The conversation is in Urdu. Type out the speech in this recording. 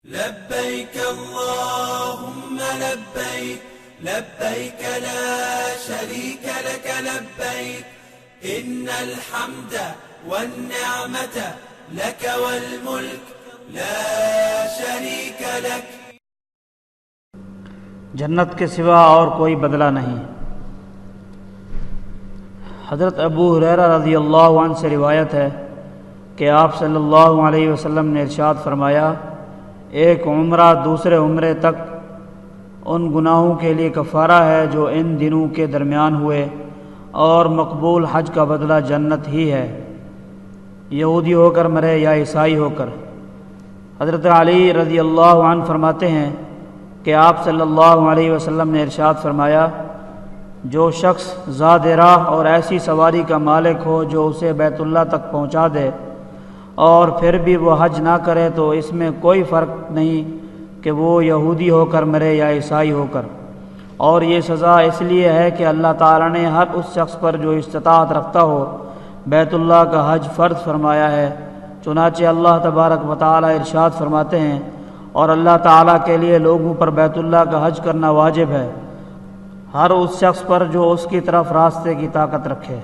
لبيك اللهم لبيك لبيك لا شريك لك لبيك إن الحمد والنعمة لك والملك لا شريك لك۔ جنت کے سوا اور کوئی بدلہ نہیں۔ حضرت ابو ہریرہ رضی اللہ عنہ سے روایت ہے کہ آپ صلی اللہ علیہ وسلم نے ارشاد فرمایا، ایک عمرہ دوسرے عمرے تک ان گناہوں کے لیے کفارہ ہے جو ان دنوں کے درمیان ہوئے، اور مقبول حج کا بدلہ جنت ہی ہے، یہودی ہو کر مرے یا عیسائی ہو کر۔ حضرت علی رضی اللہ عنہ فرماتے ہیں کہ آپ صلی اللہ علیہ وسلم نے ارشاد فرمایا، جو شخص زاد راہ اور ایسی سواری کا مالک ہو جو اسے بیت اللہ تک پہنچا دے اور پھر بھی وہ حج نہ کرے تو اس میں کوئی فرق نہیں کہ وہ یہودی ہو کر مرے یا عیسائی ہو کر، اور یہ سزا اس لیے ہے کہ اللہ تعالیٰ نے ہر اس شخص پر جو استطاعت رکھتا ہو بیت اللہ کا حج فرض فرمایا ہے۔ چنانچہ اللہ تبارک و تعالیٰ ارشاد فرماتے ہیں، اور اللہ تعالیٰ کے لیے لوگوں پر بیت اللہ کا حج کرنا واجب ہے، ہر اس شخص پر جو اس کی طرف راستے کی طاقت رکھے۔